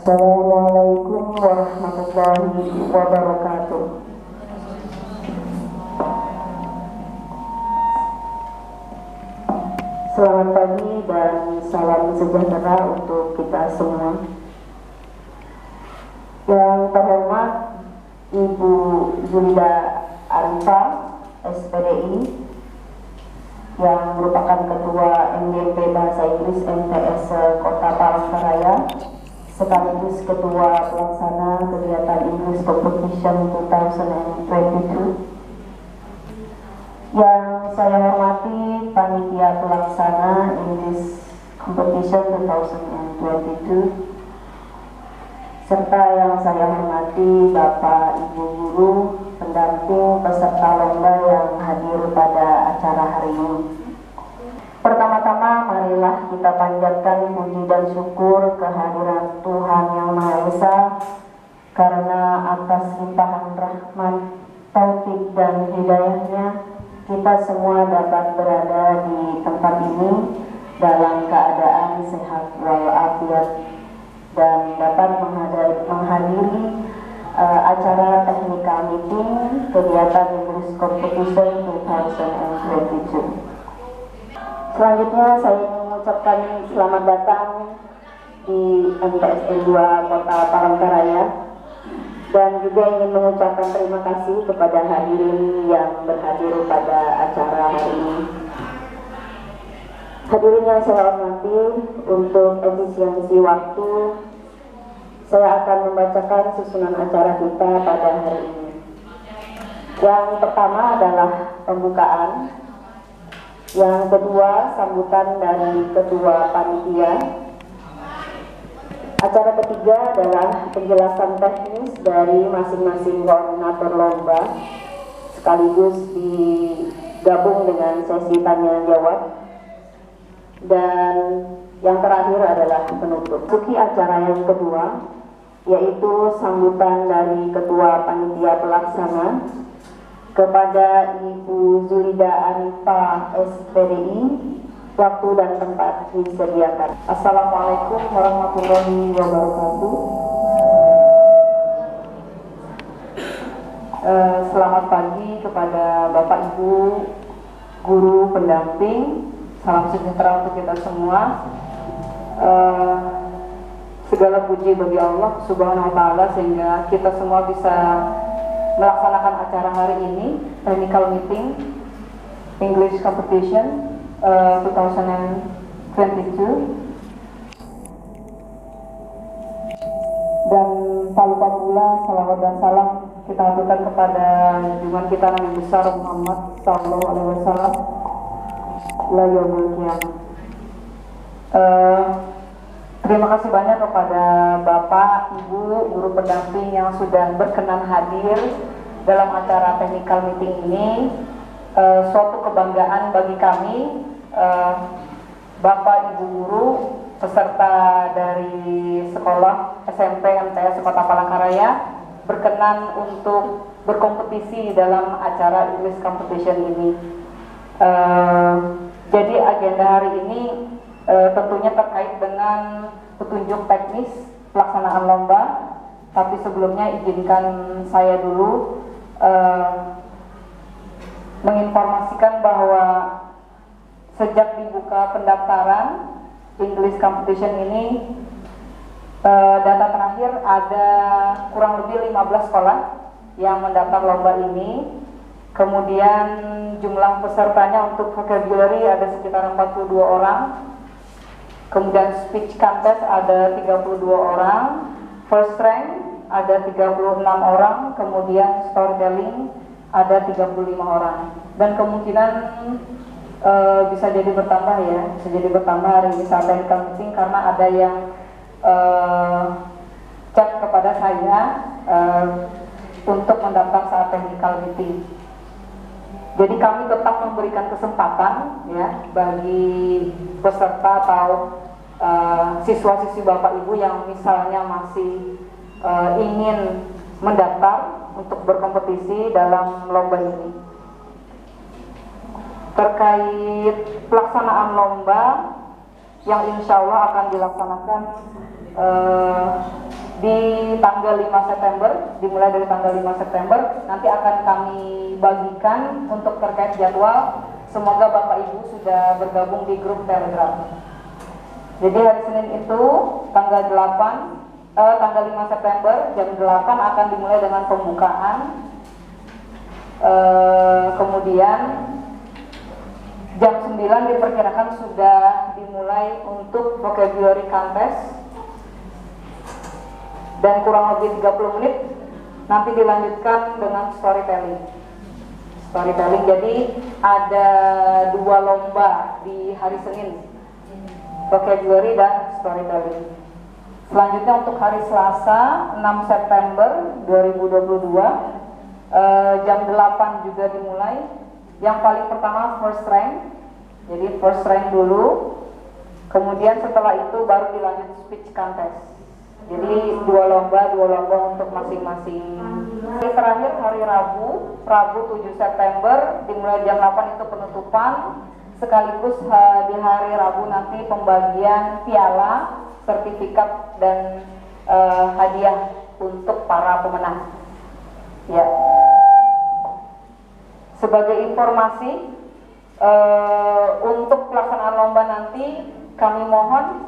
Assalamualaikum warahmatullahi wabarakatuh. Selamat pagi dan salam sejahtera untuk kita semua. Yang terhormat Ibu Zulida Arifah, SPDI, yang merupakan Ketua MGP Bahasa Inggris MTS Kota Palangkaraya, sekaligus Ketua Pelaksana Kegiatan English Competition 2022. Yang saya hormati Panitia Pelaksana English Competition 2022, serta yang saya hormati Bapak Ibu Guru, pendamping peserta lomba yang hadir pada acara hari ini. Pertama-tama marilah kita panjatkan puji dan syukur kehadiran Tuhan Yang Maha Esa, karena atas limpahan rahmat, taufik dan hidayahnya kita semua dapat berada di tempat ini dalam keadaan sehat walafiat dan dapat menghadiri acara technical meeting kegiatan English Competition 2022. Selanjutnya saya mengucapkan selamat datang di MTSN 2 Kota Palangkaraya, dan juga ingin mengucapkan terima kasih kepada hadirin yang berhadir pada acara hari ini. Hadirin yang saya hormati, untuk efisiensi waktu saya akan membacakan susunan acara kita pada hari ini. Yang pertama adalah pembukaan. Yang kedua, sambutan dari Ketua Panitia. Acara ketiga adalah penjelasan teknis dari masing-masing koordinator lomba, sekaligus digabung dengan sesi tanya jawab. Dan yang terakhir adalah penutup. Masuki acara yang kedua, yaitu sambutan dari Ketua Panitia Pelaksana kepada Ibu Zulida Arifah, SPDI. Waktu dan tempat disediakan. Assalamualaikum warahmatullahi wabarakatuh. Selamat pagi kepada Bapak Ibu guru pendamping. Salam sejahtera untuk kita semua. Segala puji bagi Allah Subhanahu wa Ta'ala sehingga kita semua bisa melaksanakan acara hari ini, technical meeting English Competition 2022. Dan tak lupa pula salawat dan salam kita aturkan kepada junjungan kita Nabi besar Muhammad Sallallahu Alaihi Wasallam la yaumil qiyamah. Terima kasih banyak kepada Bapak, Ibu, guru pendamping yang sudah berkenan hadir dalam acara technical meeting ini. Suatu kebanggaan bagi kami, Bapak, Ibu guru, peserta dari sekolah SMP MTS Kota Palangkaraya berkenan untuk berkompetisi dalam acara English Competition ini. Jadi agenda hari ini tentunya terkait dengan petunjuk teknis pelaksanaan lomba, tapi sebelumnya izinkan saya dulu menginformasikan bahwa sejak dibuka pendaftaran English Competition ini, data terakhir ada kurang lebih 15 sekolah yang mendaftar lomba ini. Kemudian jumlah pesertanya untuk vocabulary ada sekitar 42 orang. Kemudian speech contest ada 32 orang, first rank ada 36 orang, kemudian storytelling ada 35 orang. Dan kemungkinan bisa jadi bertambah ya, bisa jadi bertambah hari ini saat technical meeting karena ada yang chat kepada saya untuk mendaftar saat technical meeting. Jadi kami tetap memberikan kesempatan ya bagi peserta atau siswa-siswi Bapak Ibu yang misalnya masih ingin mendaftar untuk berkompetisi dalam lomba ini. Terkait pelaksanaan lomba yang insya Allah akan dilaksanakan di tanggal 5 September, dimulai dari tanggal 5 September, nanti akan kami bagikan untuk terkait jadwal. Semoga Bapak Ibu sudah bergabung di grup Telegram. Jadi hari Senin itu tanggal 5 September jam 8 akan dimulai dengan pembukaan. Kemudian jam 9 diperkirakan sudah dimulai untuk vocabulary contest. Dan kurang lebih 30 menit nanti dilanjutkan dengan storytelling. Jadi ada 2 lomba di hari Senin, vocabulary dan storytelling. Selanjutnya untuk hari Selasa 6 September 2022 jam 8 juga dimulai. Yang paling pertama first rank, jadi first rank dulu, kemudian setelah itu baru dilanjut speech contest. Jadi 2 lomba untuk masing-masing. Hari terakhir hari Rabu 7 September dimulai jam 8 itu penutupan, sekaligus di hari Rabu nanti pembagian piala, sertifikat dan hadiah untuk para pemenang. Ya. Sebagai informasi untuk pelaksanaan lomba nanti kami mohon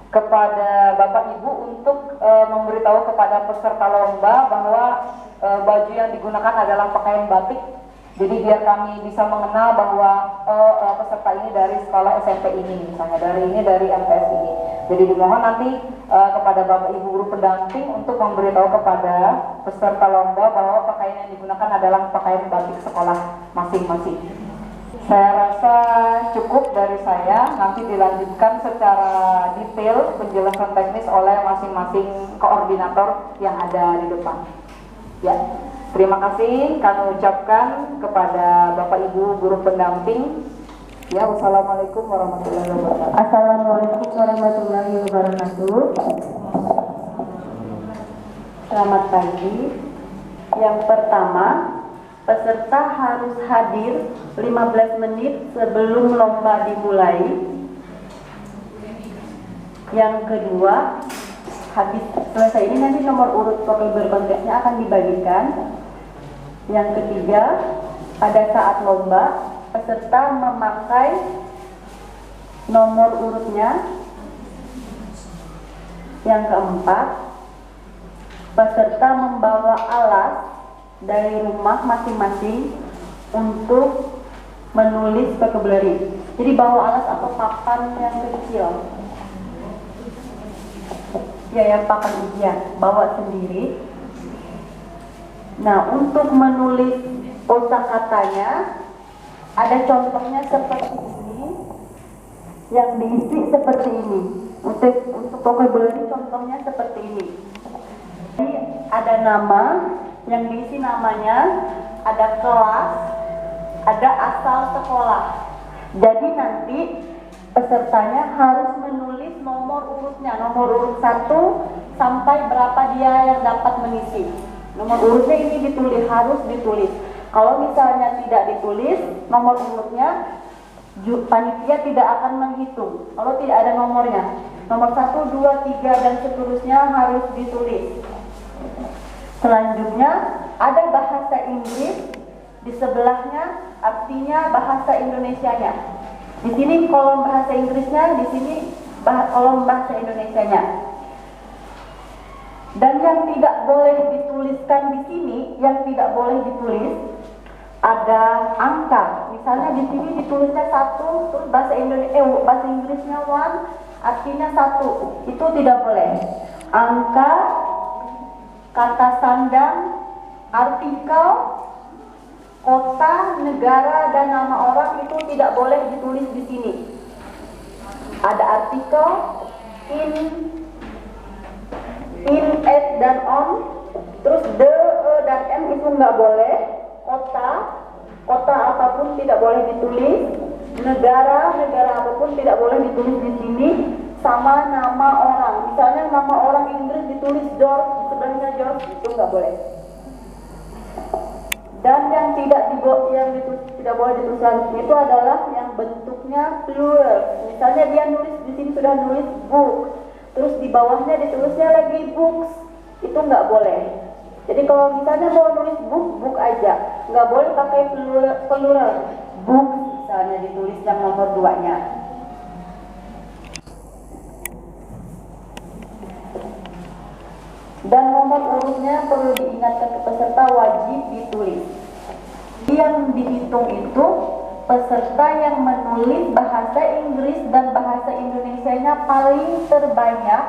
kepada Bapak Ibu untuk memberitahu kepada peserta lomba bahwa baju yang digunakan adalah pakaian batik. Jadi biar kami bisa mengenal bahwa peserta ini dari sekolah SMP ini, misalnya dari MTS ini. Jadi dimohon nanti kepada Bapak Ibu guru pendamping untuk memberitahu kepada peserta lomba bahwa pakaian yang digunakan adalah pakaian batik sekolah masing-masing. Saya rasa cukup dari saya, nanti dilanjutkan secara detail penjelasan teknis oleh masing-masing koordinator yang ada di depan. Ya, terima kasih kami ucapkan kepada Bapak Ibu guru pendamping. Ya, wassalamualaikum warahmatullahi wabarakatuh. Assalamualaikum warahmatullahi wabarakatuh. Selamat pagi. Yang pertama, peserta harus hadir 15 menit sebelum lomba dimulai. Yang kedua, habis selesai ini nanti nomor urut vocabulary contestnya akan dibagikan. Yang ketiga, pada saat lomba, peserta memakai nomor urutnya. Yang keempat, peserta membawa alas dari rumah masing-masing untuk menulis vocabulary. Jadi bawa alas atau papan yang kecil, ya, yang papan ujian, bawa sendiri. Nah, untuk menulis kosakatanya ada contohnya seperti ini, yang diisi seperti ini. Untuk vocabulary contohnya seperti ini. Jadi ada nama, yang diisi namanya, ada kelas, ada asal sekolah. Jadi nanti pesertanya harus menulis nomor urutnya, nomor urut 1 sampai berapa dia yang dapat mengisi. Nomor urutnya ini harus ditulis. Kalau misalnya tidak ditulis nomor urutnya, panitia tidak akan menghitung kalau tidak ada nomornya. Nomor 1, 2, 3 dan seterusnya harus ditulis. Selanjutnya ada bahasa Inggris di sebelahnya, artinya bahasa Indonesianya. Di sini kolom bahasa Inggrisnya, di sini kolom bahasa Indonesianya. Dan yang tidak boleh dituliskan di sini, yang tidak boleh ditulis ada angka. Misalnya di sini ditulisnya 1, terus bahasa Inggrisnya 1, artinya 1. Itu tidak boleh. Angka, kata sandang, artikel, kota, negara, dan nama orang itu tidak boleh ditulis di sini. Ada artikel, in, at, dan on, terus the, dan m itu nggak boleh. Kota apapun tidak boleh ditulis. Negara apapun tidak boleh ditulis di sini. Sama nama orang. Misalnya nama orang Inggris ditulis George, sebelahnya George, itu nggak boleh. Dan yang tidak boleh dituliskan itu adalah yang bentuknya plural. Misalnya dia nulis di sini sudah nulis book, terus di bawahnya ditulisnya lagi books, itu nggak boleh. Jadi kalau misalnya mau nulis book aja, nggak boleh pakai plural. Book misalnya ditulis yang nomor 2-nya. Dan nomor urutnya perlu diingatkan ke peserta, wajib ditulis. Yang dihitung itu peserta yang menulis bahasa Inggris dan bahasa Indonesianya paling terbanyak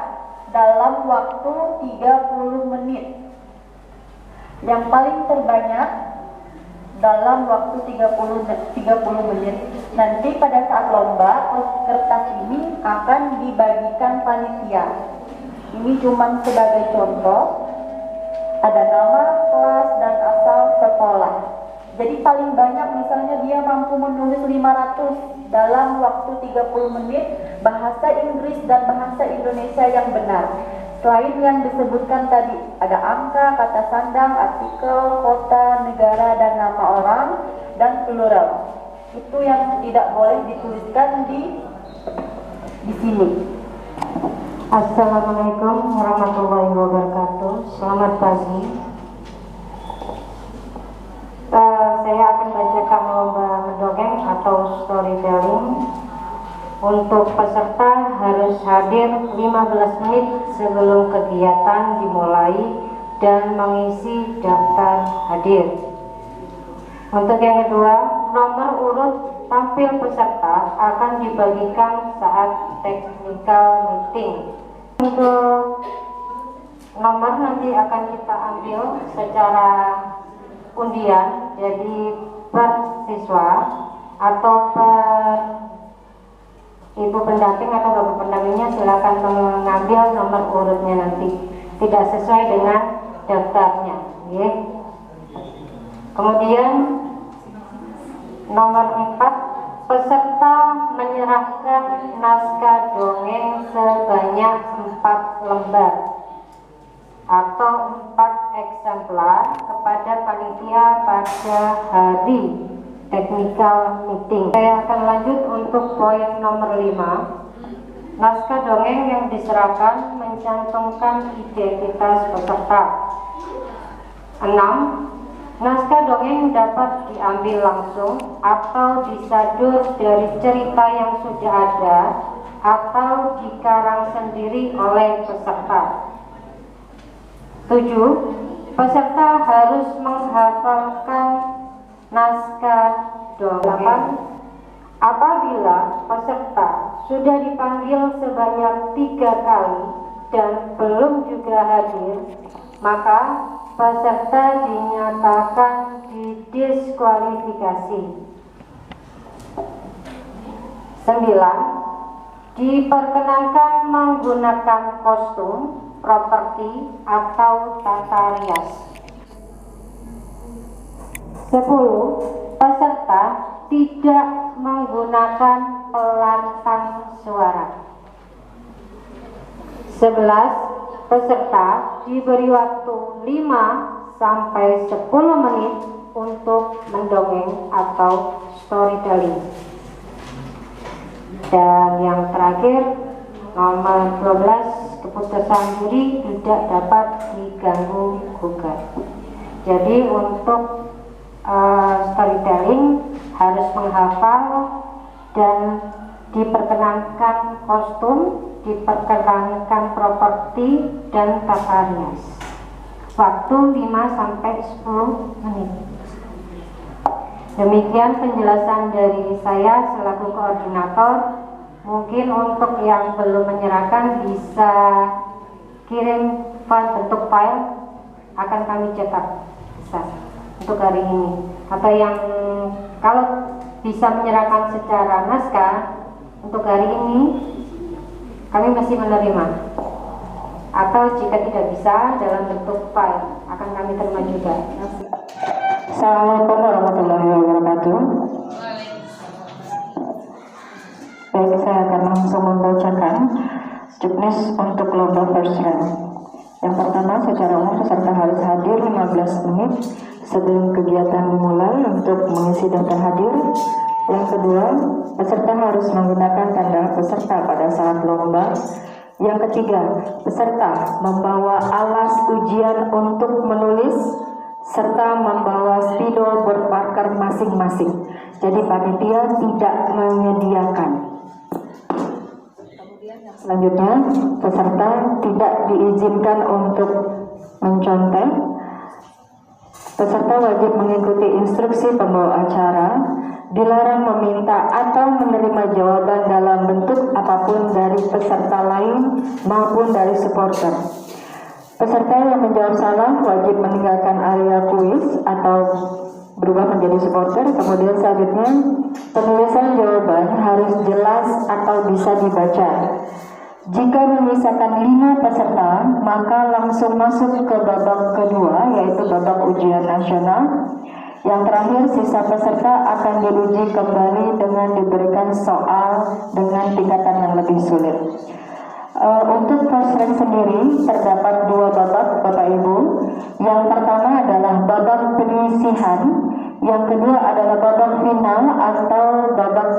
dalam waktu 30 menit. Yang paling terbanyak dalam waktu 30 menit. Nanti pada saat lomba, kertas ini akan dibagikan panitia. Ini cuma sebagai contoh, ada nama, kelas, dan asal sekolah. Jadi paling banyak misalnya dia mampu menulis 500 dalam waktu 30 menit bahasa Inggris dan bahasa Indonesia yang benar. Selain yang disebutkan tadi, ada angka, kata sandang, artikel, kota, negara, dan nama orang, dan plural. Itu yang tidak boleh dituliskan di sini. Assalamualaikum warahmatullahi wabarakatuh. Selamat pagi. Saya akan bacakan lomba mendongeng atau storytelling. Untuk peserta harus hadir 15 menit sebelum kegiatan dimulai dan mengisi daftar hadir. Untuk yang kedua, nomor urut tampil peserta akan dibagikan saat technical meeting. Untuk nomor nanti akan kita ambil secara undian, jadi per siswa atau per ibu pendamping atau bapak pendampingnya silakan mengambil nomor urutnya nanti, tidak sesuai dengan daftarnya, ya. Kemudian nomor 4, peserta menyerahkan naskah dongeng sebanyak 4 lembar atau 4 eksemplar kepada panitia pada hari technical meeting. Saya akan lanjut untuk poin nomor 5. Naskah dongeng yang diserahkan mencantumkan identitas peserta. 6. Naskah dongeng dapat diambil langsung atau disadur dari cerita yang sudah ada atau dikarang sendiri oleh peserta. 7. Peserta harus menghafalkan naskah dongeng. Apabila peserta sudah dipanggil sebanyak 3 kali dan belum juga hadir, maka peserta dinyatakan didiskualifikasi. 9. Diperkenankan menggunakan kostum, properti, atau tata rias. 10. Peserta tidak menggunakan pelantang suara. 11. Peserta diberi waktu 5 sampai 10 menit untuk mendongeng atau storytelling. Dan yang terakhir, nomor 12, keputusan juri tidak dapat diganggu gugat. Jadi untuk storytelling harus menghafal dan diperkenankan kostum, diperkenankan properti dan tata rias. Waktu 5 sampai 10 menit. Demikian penjelasan dari saya selaku koordinator. Mungkin untuk yang belum menyerahkan bisa kirim bentuk file, akan kami cetak bisa untuk hari ini. Atau yang kalau bisa menyerahkan secara naskah untuk hari ini, kami masih menerima. Atau jika tidak bisa dalam bentuk file, akan kami terima juga. Assalamualaikum warahmatullahi wabarakatuh. Baik, saya akan langsung membacakan juknis untuk lomba first round. Yang pertama, secara umum peserta harus hadir 15 menit sebelum kegiatan dimulai untuk mengisi daftar hadir. Yang kedua, peserta harus menggunakan tanda peserta pada saat lomba. Yang ketiga, peserta membawa alas ujian untuk menulis serta membawa spidol bermarker masing-masing. Jadi panitia tidak menyediakan. Selanjutnya, peserta tidak diizinkan untuk mencontek. Peserta wajib mengikuti instruksi pembawa acara, dilarang meminta atau menerima jawaban dalam bentuk apapun dari peserta lain maupun dari supporter. Peserta yang menjawab salah wajib meninggalkan area kuis atau berubah menjadi supporter. Kemudian selanjutnya, penulisan jawaban harus jelas atau bisa dibaca. Jika menyisakan 5 peserta, maka langsung masuk ke babak kedua, yaitu babak ujian nasional. Yang terakhir, sisa peserta akan diuji kembali dengan diberikan soal dengan tingkatan yang lebih sulit. Untuk first rank sendiri terdapat 2 babak, Bapak Ibu. Yang pertama adalah babak penyisihan, yang kedua adalah babak final atau babak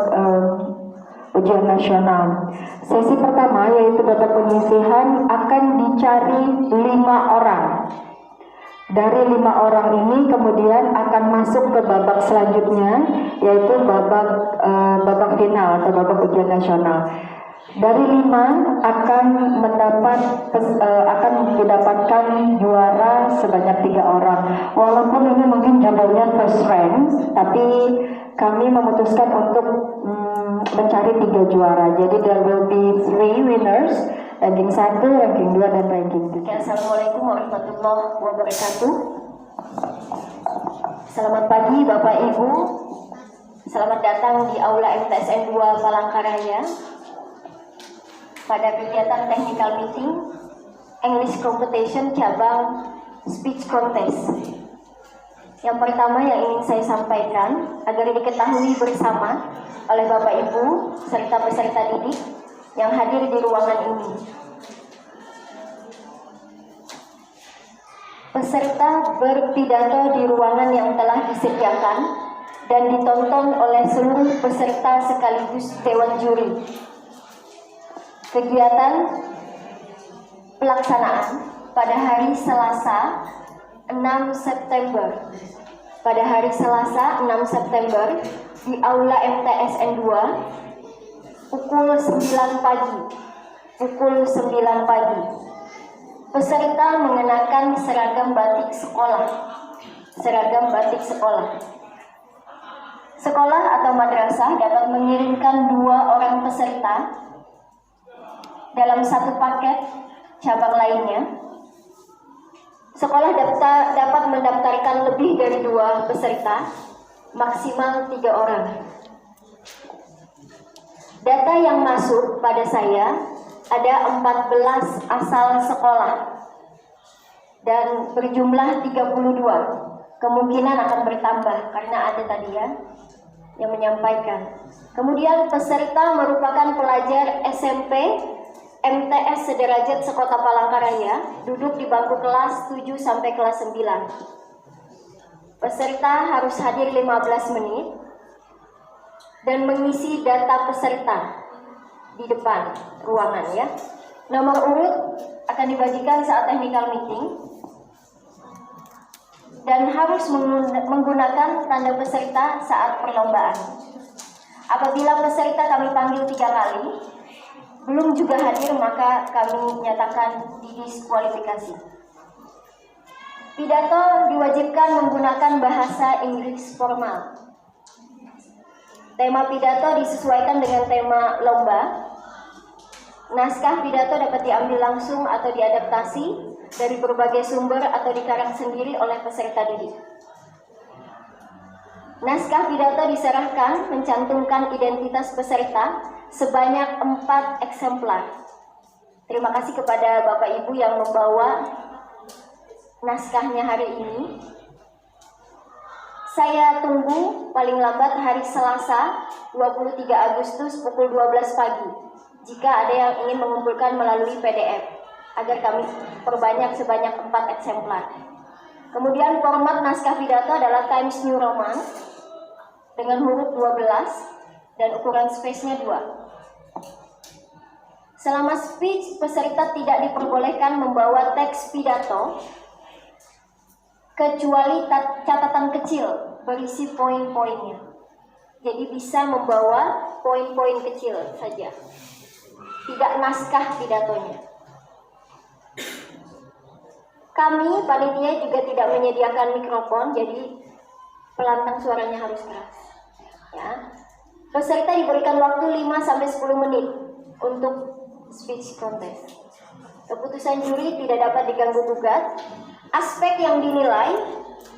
ujian nasional. Sesi pertama yaitu babak penyisihan akan dicari 5 orang. Dari 5 orang ini kemudian akan masuk ke babak selanjutnya, yaitu babak final atau babak ujian nasional. Dari 5 akan didapatkan juara sebanyak 3 orang. Walaupun ini mungkin judulnya first rank, tapi kami memutuskan untuk mencari 3 juara. Jadi there will be 3 winners, ranking 1, ranking 2, dan ranking 3. Assalamualaikum warahmatullahi wabarakatuh. Selamat pagi Bapak Ibu. Selamat datang di Aula MTSN 2 Palangkaraya pada kegiatan technical meeting English Competition cabang Speech Contest. Yang pertama yang ingin saya sampaikan agar diketahui bersama oleh Bapak Ibu serta peserta didik yang hadir di ruangan ini. Peserta berpidato di ruangan yang telah disediakan dan ditonton oleh seluruh peserta sekaligus Dewan Juri. Kegiatan pelaksanaan pada hari Selasa 6 September. Pada hari Selasa 6 September di Aula MTSN 2 pukul 9 pagi. Pukul 9 pagi. Peserta mengenakan seragam batik sekolah. Seragam batik sekolah. Sekolah atau madrasah dapat mengirimkan 2 orang peserta dalam satu paket cabang lainnya. Sekolah dapat mendaftarkan lebih dari 2 peserta, maksimal 3 orang. Data yang masuk pada saya ada 14 asal sekolah dan berjumlah 32. Kemungkinan akan bertambah karena ada tadi ya yang menyampaikan. Kemudian peserta merupakan pelajar SMP MTS sederajat sekota Palangkaraya, duduk di bangku kelas 7 sampai kelas 9. Peserta harus hadir 15 menit dan mengisi data peserta di depan ruangan ya. Nomor urut akan dibagikan saat technical meeting dan harus menggunakan tanda peserta saat perlombaan. Apabila peserta kami panggil 3 kali belum juga hadir, maka kami nyatakan didiskualifikasi. Pidato diwajibkan menggunakan bahasa Inggris formal. Tema pidato disesuaikan dengan tema lomba. Naskah pidato dapat diambil langsung atau diadaptasi dari berbagai sumber atau dikarang sendiri oleh peserta didik. Naskah pidato diserahkan mencantumkan identitas peserta sebanyak 4 eksemplar. Terima kasih kepada Bapak Ibu yang membawa naskahnya hari ini. Saya tunggu paling lambat hari Selasa 23 Agustus pukul 12 pagi jika ada yang ingin mengumpulkan melalui PDF agar kami perbanyak sebanyak 4 eksemplar. Kemudian format naskah pidato adalah Times New Roman dengan huruf 12 dan ukuran space-nya 2. Selama speech, peserta tidak diperbolehkan membawa teks pidato kecuali catatan kecil berisi poin-poinnya. Jadi bisa membawa poin-poin kecil saja, tidak naskah pidatonya. Kami panitia juga tidak menyediakan mikrofon, jadi pelantang suaranya harus keras. Ya. Peserta diberikan waktu 5-10 menit untuk speech contest. Keputusan juri tidak dapat diganggu gugat. Aspek yang dinilai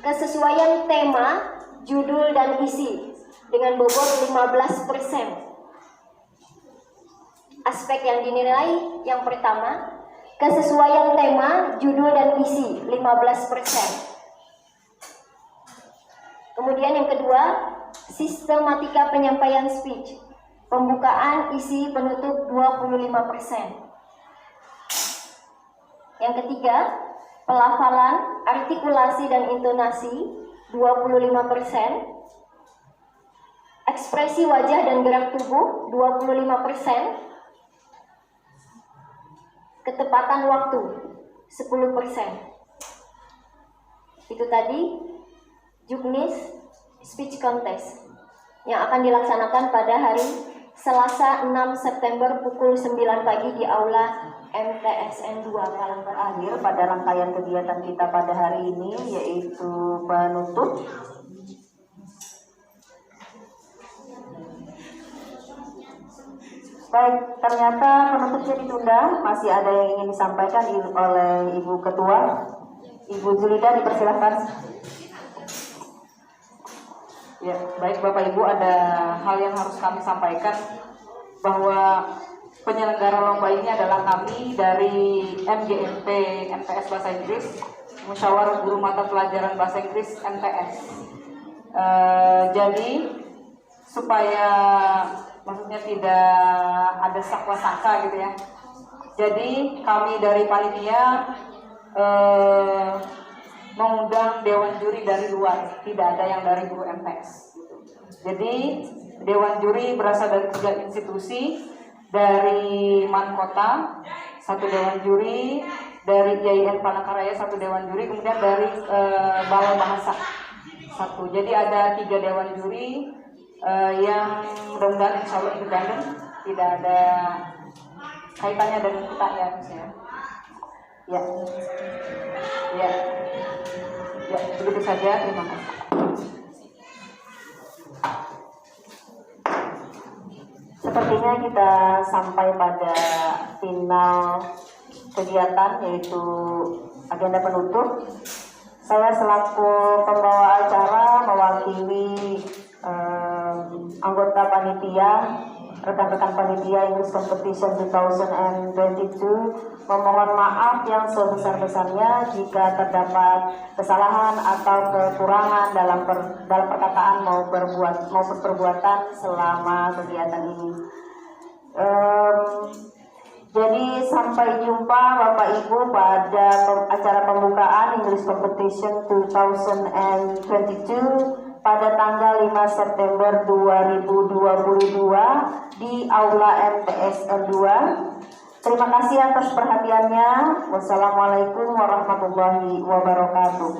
kesesuaian tema, judul dan isi dengan bobot 15%. Aspek yang dinilai yang pertama, kesesuaian tema, judul dan isi 15%. Kemudian yang kedua, sistematika penyampaian speech. Pembukaan, isi, penutup 25%. Yang ketiga, pelafalan, artikulasi dan intonasi 25%. Ekspresi wajah dan gerak tubuh 25%. Ketepatan waktu 10%. Itu tadi Juknis Speech Contest yang akan dilaksanakan pada hari Selasa 6 September pukul 9 pagi di Aula MTSN 2 Malang. Terakhir pada rangkaian kegiatan kita pada hari ini yaitu penutup. Baik, ternyata penutupnya ditunda. Masih ada yang ingin disampaikan oleh Ibu Ketua. Ibu Julida, dipersilahkan. Ya, baik Bapak Ibu, ada hal yang harus kami sampaikan bahwa penyelenggara lomba ini adalah kami dari MGMP MTS Bahasa Inggris, Musyawarah Guru Mata Pelajaran Bahasa Inggris MTS. Jadi supaya maksudnya tidak ada sakwa-sangka gitu ya. Jadi kami dari panitia mengundang dewan juri dari luar, tidak ada yang dari guru MTS. Jadi dewan juri berasal dari 3 institusi, dari Mankota 1 dewan juri, dari IAIN Palangkaraya 1 dewan juri, kemudian dari Balai Bahasa 1. Jadi ada 3 dewan juri yang mudah-mudahan insya Allah independen, tidak ada kaitannya dengan kita ya, misalnya. Ya, begitu saja. Terima kasih. Sepertinya kita sampai pada final kegiatan yaitu agenda penutup. Saya selaku pembawa acara mewakili anggota panitia, rekan-rekan panitia English Competition 2022 memohon maaf yang sebesar-besarnya jika terdapat kesalahan atau kekurangan dalam perkataan maupun perbuatan selama kegiatan ini. Jadi sampai jumpa Bapak Ibu pada acara pembukaan English Competition 2022 pada tanggal 5 September 2022 di Aula MTSN 2. Terima kasih atas perhatiannya. Wassalamualaikum warahmatullahi wabarakatuh.